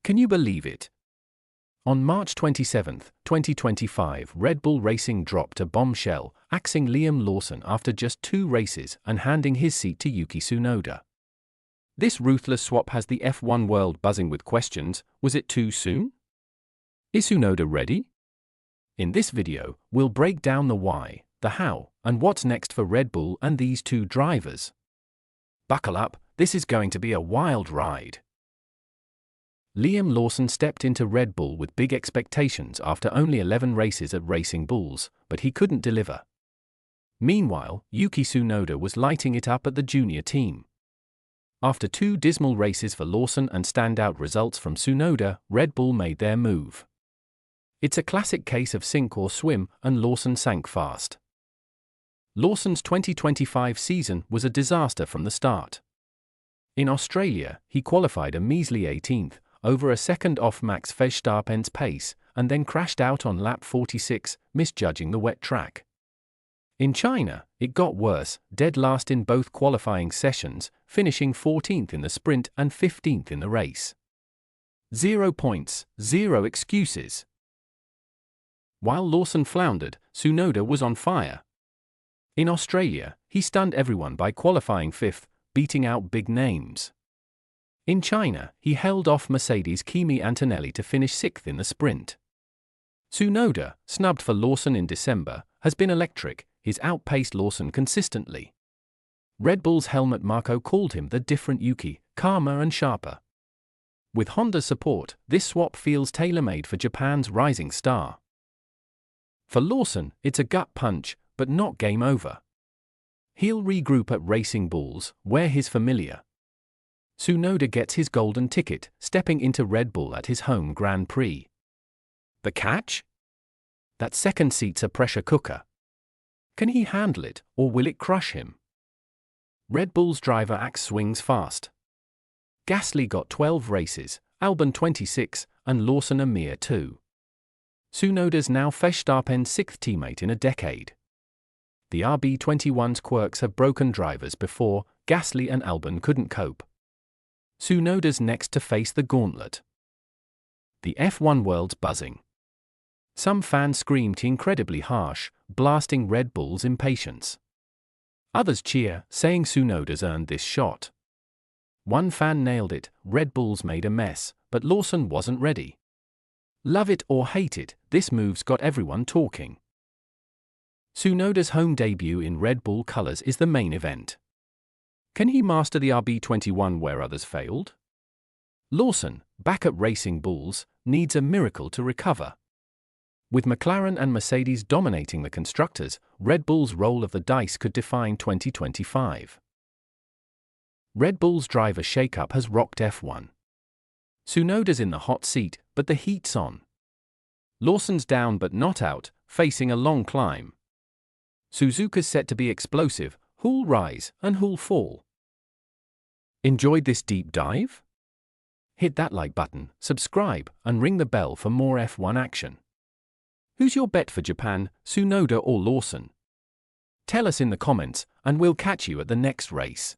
Can you believe it? On March 27, 2025, Red Bull Racing dropped a bombshell, axing Liam Lawson after just 2 races and handing his seat to Yuki Tsunoda. This ruthless swap has the F1 world buzzing with questions. Was it too soon? Is Tsunoda ready? In this video, we'll break down the why, the how, and what's next for Red Bull and these 2 drivers. Buckle up, this is going to be a wild ride. Liam Lawson stepped into Red Bull with big expectations after only 11 races at Racing Bulls, but he couldn't deliver. Meanwhile, Yuki Tsunoda was lighting it up at the junior team. After 2 dismal races for Lawson and standout results from Tsunoda, Red Bull made their move. It's a classic case of sink or swim, and Lawson sank fast. Lawson's 2025 season was a disaster from the start. In Australia, he qualified a measly 18th, over a second off Max Verstappen's pace, and then crashed out on lap 46, misjudging the wet track. In China, it got worse, dead last in both qualifying sessions, finishing 14th in the sprint and 15th in the race. 0 points, 0 excuses. While Lawson floundered, Tsunoda was on fire. In Australia, he stunned everyone by qualifying 5th, beating out big names. In China, he held off Mercedes' Kimi Antonelli to finish 6th in the sprint. Tsunoda, snubbed for Lawson in December, has been electric. He's outpaced Lawson consistently. Red Bull's Helmut Marko called him the different Yuki, calmer and sharper. With Honda's support, this swap feels tailor-made for Japan's rising star. For Lawson, it's a gut punch, but not game over. He'll regroup at Racing Bulls, where he's familiar. Tsunoda gets his golden ticket, stepping into Red Bull at his home Grand Prix. The catch? That second seat's a pressure cooker. Can he handle it, or will it crush him? Red Bull's driver axe swings fast. Gasly got 12 races, Albon 26, and Lawson a mere 2. Tsunoda's now Verstappen's 6th teammate in a decade. The RB21's quirks have broken drivers before. Gasly and Albon couldn't cope. Tsunoda's next to face the gauntlet. The F1 world's buzzing. Some fans screamed incredibly harsh, blasting Red Bull's impatience. Others cheer, saying Tsunoda's earned this shot. One fan nailed it, Red Bull's made a mess, but Lawson wasn't ready. Love it or hate it, this move's got everyone talking. Tsunoda's home debut in Red Bull colors is the main event. Can he master the RB21 where others failed? Lawson, back at Racing Bulls, needs a miracle to recover. With McLaren and Mercedes dominating the constructors, Red Bull's roll of the dice could define 2025. Red Bull's driver shakeup has rocked F1. Tsunoda's in the hot seat, but the heat's on. Lawson's down but not out, facing a long climb. Suzuka's set to be explosive. Who'll rise and who'll fall? Enjoyed this deep dive? Hit that like button, subscribe, and ring the bell for more F1 action. Who's your bet for Japan, Tsunoda or Lawson? Tell us in the comments, and we'll catch you at the next race.